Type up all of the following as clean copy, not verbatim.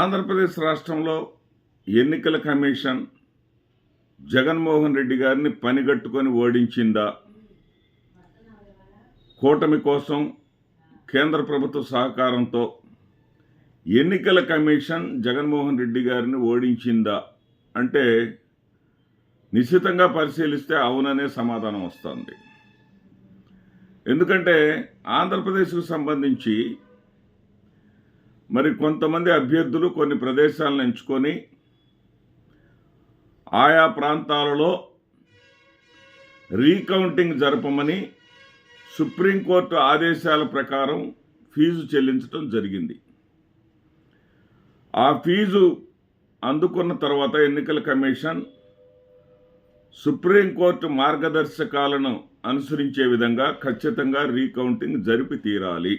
ఆంధ్రప్రదేశ్ రాష్ట్రంలో ఎన్నికల కమిషన్ జగన్మోహన్ రెడ్డి గారిని పనిగట్టుకొని ఓడించిందా? కూటమి కోసం కేంద్ర ప్రభుత్వ సహకారంతో ఎన్నికల కమిషన్ జగన్మోహన్ రెడ్డి గారిని ఓడించిందా అంటే నిశ్చితంగా పరిశీలిస్తే అవుననే సమాధానం వస్తుంది. ఎందుకంటే ఆంధ్రప్రదేశ్కు సంబంధించి మరి కొంతమంది అభ్యర్థులు కొన్ని ప్రదేశాలను ఎంచుకొని ఆయా ప్రాంతాలలో రీకౌంటింగ్ జరపమని సుప్రీంకోర్టు ఆదేశాల ప్రకారం ఫీజు చెల్లించడం జరిగింది. ఆ ఫీజు అందుకున్న తర్వాత ఎన్నికల కమిషన్ సుప్రీంకోర్టు మార్గదర్శకాలను అనుసరించే విధంగా ఖచ్చితంగా రీకౌంటింగ్ జరిపి తీరాలి.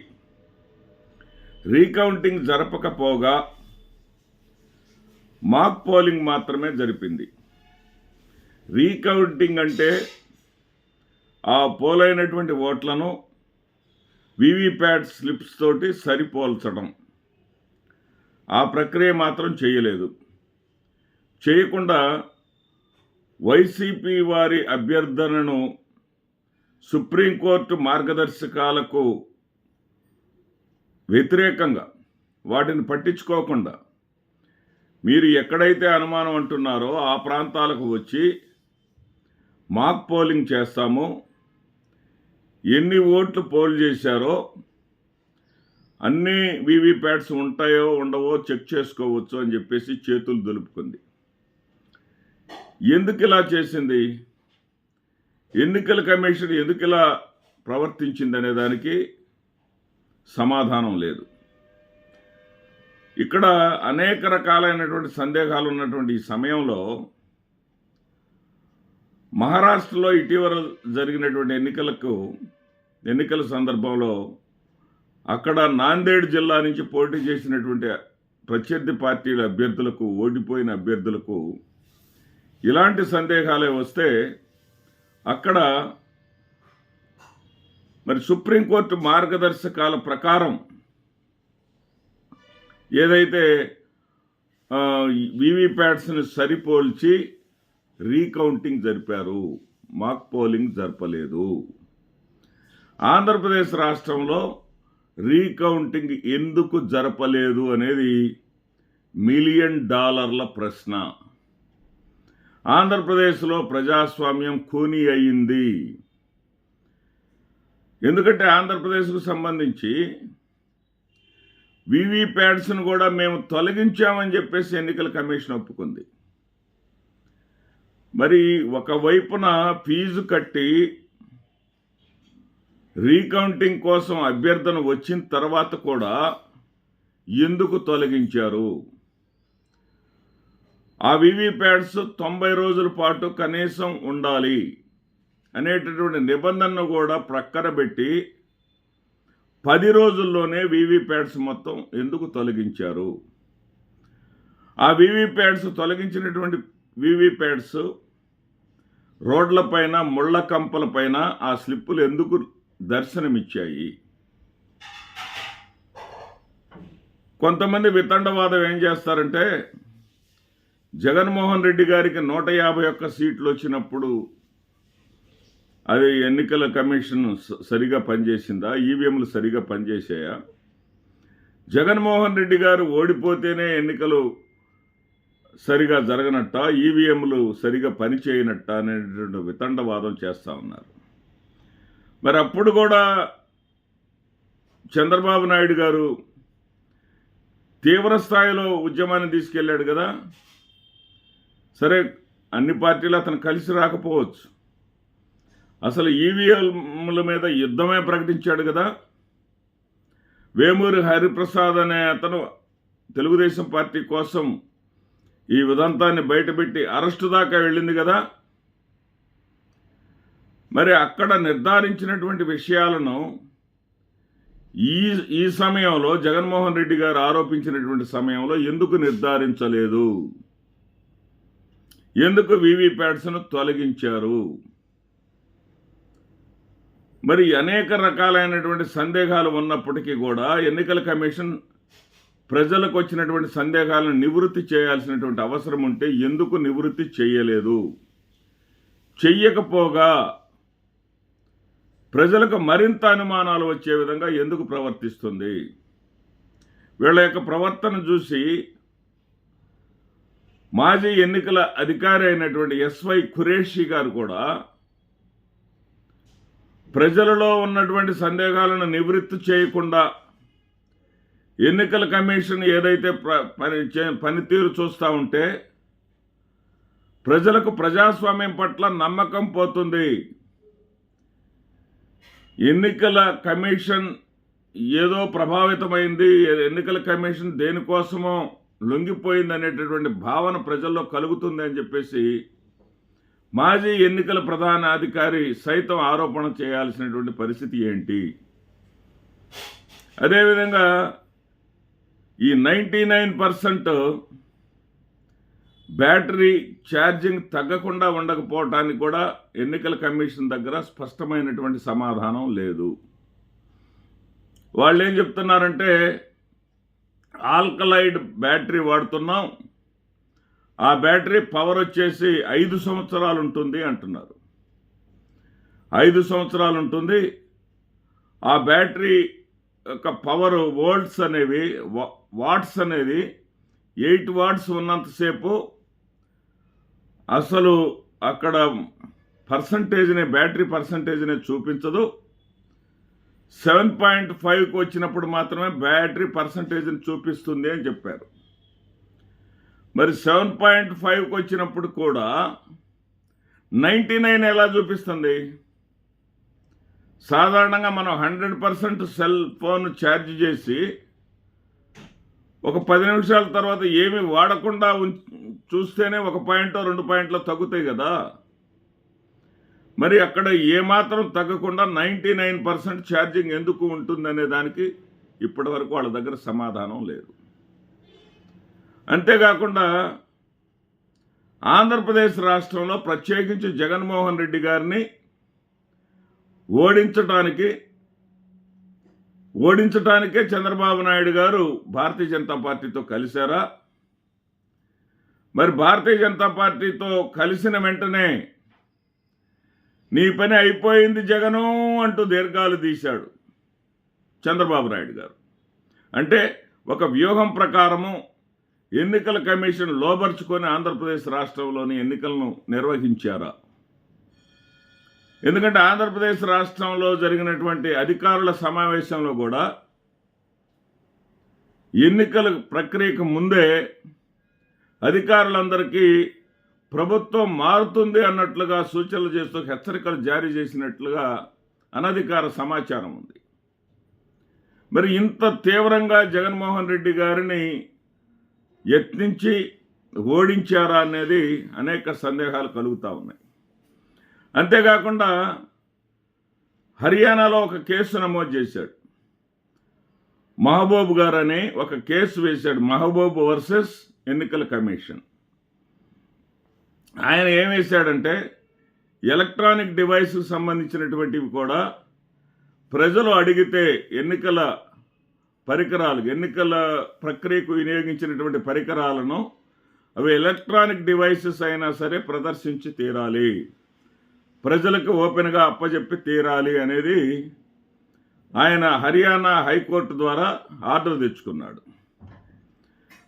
రీకౌంటింగ్ జరపకపోగా మాక్ పోలింగ్ మాత్రమే జరిపింది. రీకౌంటింగ్ అంటే ఆ పోలైనటువంటి ఓట్లను వీవీప్యాట్ స్లిప్స్ తోటి సరిపోల్చడం. ఆ ప్రక్రియ మాత్రం చేయలేదు. చేయకుండా వైసీపీ వారి అభ్యర్థనను సుప్రీంకోర్టు మార్గదర్శకాలకు వ్యతిరేకంగా వాటిని పట్టించుకోకుండా మీరు ఎక్కడైతే అనుమానం అంటున్నారో ఆ ప్రాంతాలకు వచ్చి మాక్ పోలింగ్ చేస్తాము, ఎన్ని ఓట్లు పోల్ చేశారో అన్ని వీవీప్యాట్స్ ఉంటాయో ఉండవో చెక్ చేసుకోవచ్చు అని చెప్పేసి చేతులు దులుపుకుంది. ఎందుకు ఇలా చేసింది? ఎన్నికల కమిషన్ ఎందుకు ఇలా ప్రవర్తించింది అనే దానికి సమాధానం లేదు. ఇక్కడ అనేక రకాలైనటువంటి సందేహాలు ఉన్నటువంటి ఈ సమయంలో మహారాష్ట్రలో ఇటీవల జరిగినటువంటి ఎన్నికల సందర్భంలో అక్కడ నాందేడ్ జిల్లా నుంచి పోటీ చేసినటువంటి ప్రత్యర్థి పార్టీల అభ్యర్థులకు, ఓడిపోయిన అభ్యర్థులకు ఇలాంటి సందేహాలే వస్తే అక్కడ మరి సుప్రీంకోర్టు మార్గదర్శకాల ప్రకారం ఏదైతే వీవీప్యాట్స్ని సరిపోల్చి రీకౌంటింగ్ జరిపారు, మాక్ పోలింగ్ జరపలేదు. ఆంధ్రప్రదేశ్ రాష్ట్రంలో రీకౌంటింగ్ ఎందుకు జరపలేదు అనేది $1 మిలియన్ ప్రశ్న. ఆంధ్రప్రదేశ్లో ప్రజాస్వామ్యం ఖూనీ అయింది. ఎందుకంటే ఆంధ్రప్రదేశ్కు సంబంధించి వీవీప్యాట్స్ను కూడా మేము తొలగించామని చెప్పేసి ఎన్నికల కమిషన్ ఒప్పుకుంది. మరి ఒకవైపున ఫీజు కట్టి రీకౌంటింగ్ కోసం అభ్యర్థన వచ్చిన తర్వాత కూడా ఎందుకు తొలగించారు? ఆ వీవీప్యాట్స్ 90 రోజుల పాటు కనీసం ఉండాలి అనేటటువంటి నిబంధనను కూడా ప్రక్కన పెట్టి 10 రోజుల్లోనే వీవీప్యాట్స్ మొత్తం ఎందుకు తొలగించారు? ఆ వీవీప్యాట్స్ తొలగించినటువంటి వీవీప్యాట్స్ రోడ్లపైన, ముళ్ళ కంపలపైన ఆ స్లిప్పులు ఎందుకు దర్శనమిచ్చాయి? కొంతమంది వితండవాదం ఏం చేస్తారంటే జగన్మోహన్ రెడ్డి గారికి 151 సీట్లు వచ్చినప్పుడు అది ఎన్నికల కమిషన్ సరిగా పనిచేసిందా? ఈవీఎంలు సరిగా పనిచేసాయా? జగన్మోహన్ రెడ్డి గారు ఓడిపోతేనే ఎన్నికలు సరిగా జరగనట్ట, ఈవీఎంలు సరిగా పనిచేయనట్ట అనేటువంటి వితండవాదం చేస్తూ ఉన్నారు. మరి అప్పుడు కూడా చంద్రబాబు నాయుడు గారు తీవ్ర స్థాయిలో ఉద్యమాన్ని తీసుకెళ్ళాడు కదా. సరే, అన్ని పార్టీలు అతను కలిసి రాకపోవచ్చు, అసలు ఈవీఎంల మీద యుద్ధమే ప్రకటించాడు కదా. వేమూరి హరిప్రసాద్ అనే అతను తెలుగుదేశం పార్టీ కోసం ఈ ఉదంతాన్ని బయటపెట్టి అరెస్టు దాకా వెళ్ళింది కదా. మరి అక్కడ నిర్ధారించినటువంటి విషయాలను ఈ సమయంలో జగన్మోహన్ రెడ్డి గారు ఆరోపించినటువంటి సమయంలో ఎందుకు నిర్ధారించలేదు? ఎందుకు వీవీప్యాట్స్ను తొలగించారు? మరి అనేక రకాలైనటువంటి సందేహాలు ఉన్నప్పటికీ కూడా ఎన్నికల కమిషన్ ప్రజలకు వచ్చినటువంటి సందేహాలను నివృత్తి చేయాల్సినటువంటి అవసరం ఉంటే ఎందుకు నివృత్తి చేయలేదు? చెయ్యకపోగా ప్రజలకు మరింత అనుమానాలు వచ్చే విధంగా ఎందుకు ప్రవర్తిస్తుంది? వీళ్ళ యొక్క ప్రవర్తన చూసి మాజీ ఎన్నికల అధికారి అయినటువంటి ఎస్వై ఖురేషీ గారు కూడా ప్రజలలో ఉన్నటువంటి సందేహాలను నివృత్తి చేయకుండా ఎన్నికల కమిషన్ ఏదైతే పనితీరు చూస్తూ ఉంటే ప్రజలకు ప్రజాస్వామ్యం పట్ల నమ్మకం పోతుంది. ఎన్నికల కమిషన్ ఏదో ప్రభావితమైంది, ఎన్నికల కమిషన్ దేనికోసమో లొంగిపోయింది అనేటటువంటి భావన ప్రజల్లో కలుగుతుంది అని చెప్పేసి మాజీ ఎన్నికల ప్రధాన అధికారి సైతం ఆరోపణ చేయాల్సినటువంటి పరిస్థితి ఏంటి? అదేవిధంగా ఈ 99% బ్యాటరీ ఛార్జింగ్ తగ్గకుండా ఉండకపోవటానికి కూడా ఎన్నికల కమిషన్ దగ్గర స్పష్టమైనటువంటి సమాధానం లేదు. వాళ్ళు ఏం చెప్తున్నారంటే ఆల్కలైడ్ బ్యాటరీ వాడుతున్నాం, ఆ బ్యాటరీ పవర్ వచ్చేసి 5 సంవత్సరాలు ఉంటుంది అంటున్నారు. 5 సంవత్సరాలు ఉంటుంది. ఆ బ్యాటరీ యొక్క పవర్ వాట్స్ అనేది 8 వాట్స్ ఉన్నంతసేపు అసలు అక్కడ బ్యాటరీ పర్సంటేజ్నే చూపించదు. 7.5కు వచ్చినప్పుడు మాత్రమే బ్యాటరీ పర్సంటేజ్ని చూపిస్తుంది అని చెప్పారు. మరి 7.5కు వచ్చినప్పుడు కూడా 99 ఎలా చూపిస్తుంది? సాధారణంగా మనం 100% సెల్ ఫోన్ ఛార్జ్ చేసి ఒక 10 నిమిషాల తర్వాత ఏమి వాడకుండా చూస్తేనే 1 పాయింట్ 2 పాయింట్లో తగ్గుతాయి కదా. మరి అక్కడ ఏమాత్రం తగ్గకుండా 99% ఛార్జింగ్ ఎందుకు ఉంటుందనే దానికి ఇప్పటి వరకు వాళ్ళ దగ్గర సమాధానం లేదు. అంతేకాకుండా ఆంధ్రప్రదేశ్ రాష్ట్రంలో ప్రత్యేకించి జగన్మోహన్ రెడ్డి గారిని ఓడించటానికే చంద్రబాబు నాయుడు గారు భారతీయ జనతా పార్టీతో కలిశారా? మరి భారతీయ జనతా పార్టీతో కలిసిన వెంటనే నీ పని అయిపోయింది జగను అంటూ దీర్ఘాలు తీశాడు చంద్రబాబు నాయుడు గారు. అంటే ఒక వ్యూహం ప్రకారము ఎన్నికల కమిషన్ లోబర్చుకొని ఆంధ్రప్రదేశ్ రాష్ట్రంలోని ఎన్నికలను నిర్వహించారా? ఎందుకంటే ఆంధ్రప్రదేశ్ రాష్ట్రంలో జరిగినటువంటి అధికారుల సమావేశంలో కూడా ఎన్నికల ప్రక్రియకు ముందే అధికారులందరికీ ప్రభుత్వం మారుతుంది అన్నట్లుగా సూచనలు చేస్తూ హెచ్చరికలు జారీ చేసినట్లుగా అనధికార సమాచారం ఉంది. మరి ఇంత తీవ్రంగా జగన్మోహన్ రెడ్డి గారిని యత్నించి ఓడించారా అనేది అనేక సందేహాలు కలుగుతూ ఉన్నాయి. అంతేకాకుండా హర్యానాలో ఒక కేసు నమోదు చేశాడు. మహబూబ్ గారు అని ఒక కేసు వేశాడు, మహబూబ్ వర్సెస్ ఎన్నికల కమిషన్. ఆయన ఏం వేశాడంటే ఎలక్ట్రానిక్ డివైస్కి సంబంధించినటువంటివి కూడా ప్రజలు అడిగితే ఎన్నికల ప్రక్రియకు వినియోగించినటువంటి పరికరాలను అవి ఎలక్ట్రానిక్ డివైసెస్ అయినా సరే ప్రదర్శించి తీరాలి, ప్రజలకు ఓపెన్గా అప్పచెప్పి తీరాలి అనేది ఆయన హర్యానా హైకోర్టు ద్వారా ఆర్డర్ తెచ్చుకున్నాడు.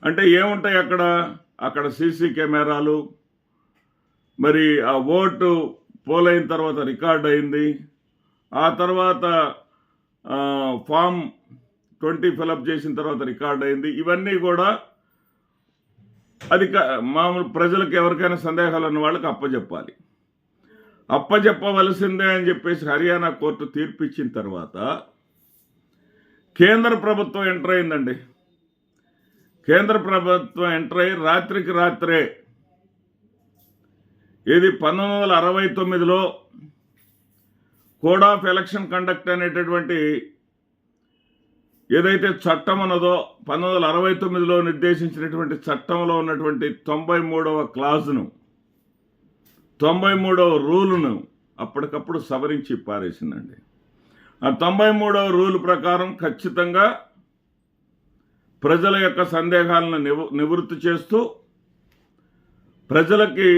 అంటే ఏముంటాయి అక్కడ సీసీ కెమెరాలు, మరి ఆ ఓటు పోలైన తర్వాత రికార్డ్ అయింది, ఆ తర్వాత ఫామ్ 20 ఫిలప్ చేసిన తర్వాత రికార్డ్ అయింది. ఇవన్నీ కూడా మామూలు ప్రజలకు ఎవరికైనా సందేహాలు ఉన్న వాళ్ళకి అప్పచెప్పవలసిందే అని చెప్పేసి హర్యానా కోర్టు తీర్పు ఇచ్చిన తర్వాత కేంద్ర ప్రభుత్వం ఎంటర్ అయిందండి. కేంద్ర ప్రభుత్వం ఎంటర్ అయ్యి రాత్రికి రాత్రే 1969లో కోడ్ ఆఫ్ ఎలక్షన్ కండక్ట్ అనేటటువంటి ఏదైతే చట్టం ఉన్నదో 1969లో నిర్దేశించినటువంటి చట్టంలో ఉన్నటువంటి 93వ క్లాజును 93వ రూలును అప్పటికప్పుడు సవరించి పారేసిందండి. ఆ 93వ రూల్ ప్రకారం ఖచ్చితంగా ప్రజల యొక్క సందేహాలను నివృత్తి చేస్తూ ప్రజలకి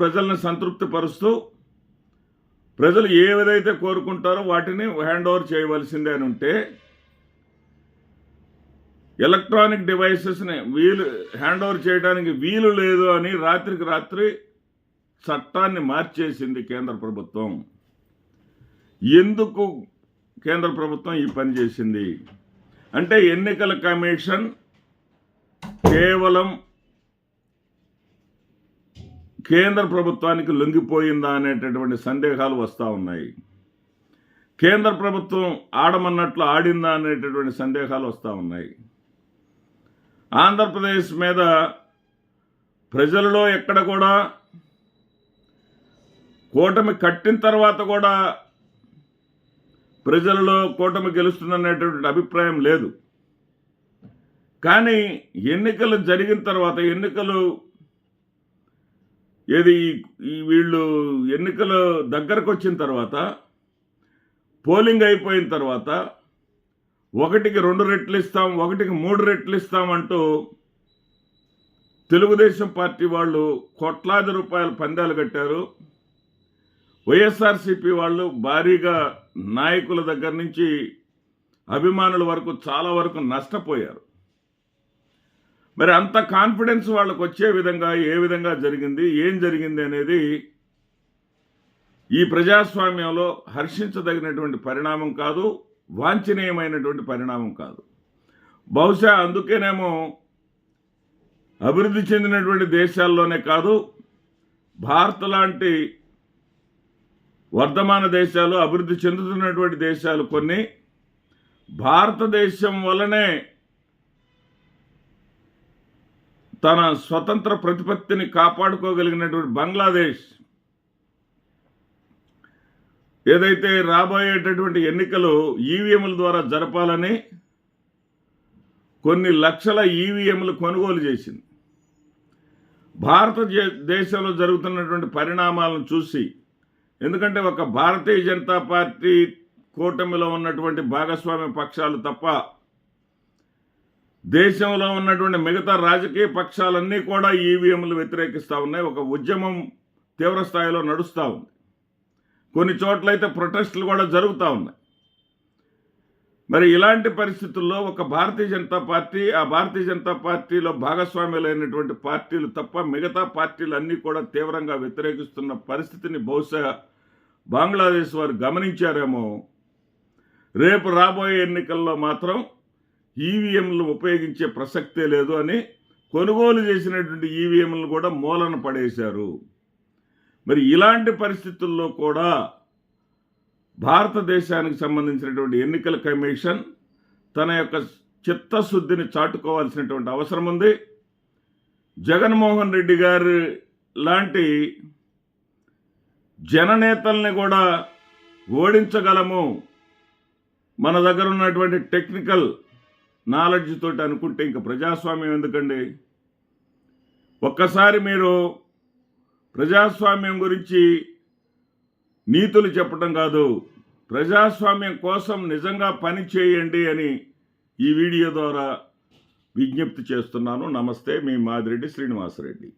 ప్రజల్ని సంతృప్తిపరుస్తూ ప్రజలు ఏదైతే కోరుకుంటారో వాటిని హ్యాండ్ ఓవర్ చేయవలసిందే అని ఉంటే ఎలక్ట్రానిక్ డివైసెస్ని హ్యాండ్ ఓవర్ చేయడానికి వీలు లేదు అని రాత్రికి రాత్రి చట్టాన్ని మార్చేసింది కేంద్ర ప్రభుత్వం. ఎందుకు కేంద్ర ప్రభుత్వం ఈ పని చేసింది అంటే ఎన్నికల కమిషన్ కేవలం కేంద్ర ప్రభుత్వానికి లొంగిపోయిందా అనేటటువంటి సందేహాలు వస్తూ ఉన్నాయి. కేంద్ర ప్రభుత్వం ఆడమన్నట్లు ఆడిందా అనేటటువంటి సందేహాలు వస్తూ ఉన్నాయి. ఆంధ్రప్రదేశ్ మీద ప్రజలలో ఎక్కడ కూడా కూటమి కట్టిన తర్వాత కూడా ప్రజలలో కూటమి గెలుస్తుందనేటువంటి అభిప్రాయం లేదు. కానీ ఎన్నికలు జరిగిన తర్వాత వీళ్ళు ఎన్నికలు దగ్గరకు వచ్చిన తర్వాత పోలింగ్ అయిపోయిన తర్వాత 1కి 2 రెట్లు ఇస్తాం, 1కి 3 రెట్లు ఇస్తామంటూ తెలుగుదేశం పార్టీ వాళ్ళు కోట్లాది రూపాయల పందాలు కట్టారు. వైఎస్ఆర్సీపీ వాళ్ళు భారీగా నాయకుల దగ్గర నుంచి అభిమానుల వరకు చాలా వరకు నష్టపోయారు. మరి అంత కాన్ఫిడెన్స్ వాళ్ళకు వచ్చే విధంగా ఏ విధంగా జరిగింది, ఏం జరిగింది అనేది ఈ ప్రజాస్వామ్యంలో హర్షించదగినటువంటి పరిణామం కాదు, వాంఛనీయమైనటువంటి పరిణామం కాదు. బహుశా అందుకేనేమో అభివృద్ధి చెందినటువంటి దేశాల్లోనే కాదు, భారత్ లాంటి వర్ధమాన దేశాలు, అభివృద్ధి చెందుతున్నటువంటి దేశాలు కొన్ని భారతదేశం వల్లనే తన స్వతంత్ర ప్రతిపత్తిని కాపాడుకోగలిగినటువంటి బంగ్లాదేశ్ ఏదైతే రాబోయేటటువంటి ఎన్నికలు ఈవీఎంల ద్వారా జరపాలని కొన్ని లక్షల ఈవీఎంలు కొనుగోలు చేసింది. భారతదేశంలో జరుగుతున్నటువంటి పరిణామాలను చూసి, ఎందుకంటే ఒక భారతీయ జనతా పార్టీ కూటమిలో ఉన్నటువంటి భాగస్వామ్య పక్షాలు తప్ప దేశంలో ఉన్నటువంటి మిగతా రాజకీయ పక్షాలన్నీ కూడా ఈవీఎంలు వ్యతిరేకిస్తూ ఉన్నాయి. ఒక ఉద్యమం తీవ్ర స్థాయిలో నడుస్తూ ఉంది. కొన్ని చోట్లయితే ప్రొటెస్టులు కూడా జరుగుతూ ఉన్నాయి. మరి ఇలాంటి పరిస్థితుల్లో ఒక భారతీయ జనతా పార్టీ, ఆ భారతీయ జనతా పార్టీలో భాగస్వామ్యులైనటువంటి పార్టీలు తప్ప మిగతా పార్టీలు అన్నీ కూడా తీవ్రంగా వ్యతిరేకిస్తున్న పరిస్థితిని బహుశా బంగ్లాదేశ్ వారు గమనించారేమో. రేపు రాబోయే ఎన్నికల్లో మాత్రం ఈవీఎంలు ఉపయోగించే ప్రసక్తే లేదు అని కొనుగోలు చేసినటువంటి ఈవీఎంలను కూడా మూలన పడేశారు. మరి ఇలాంటి పరిస్థితుల్లో కూడా భారతదేశానికి సంబంధించినటువంటి ఎన్నికల కమిషన్ తన యొక్క చిత్తశుద్ధిని చాటుకోవాల్సినటువంటి అవసరం ఉంది. జగన్మోహన్ రెడ్డి గారు లాంటి జననేతల్ని కూడా ఓడించగలము మన దగ్గర ఉన్నటువంటి టెక్నికల్ నాలెడ్జ్ తోటి అనుకుంటే ఇంకా ప్రజాస్వామ్యం ఎందుకండి? ఒక్కసారి మీరు ప్రజాస్వామ్యం గురించి నీతులు చెప్పడం కాదు, ప్రజాస్వామ్యం కోసం నిజంగా పని చేయండి అని ఈ వీడియో ద్వారా విజ్ఞప్తి చేస్తున్నాను. నమస్తే, మీ మాదిరెడ్డి శ్రీనివాసరెడ్డి.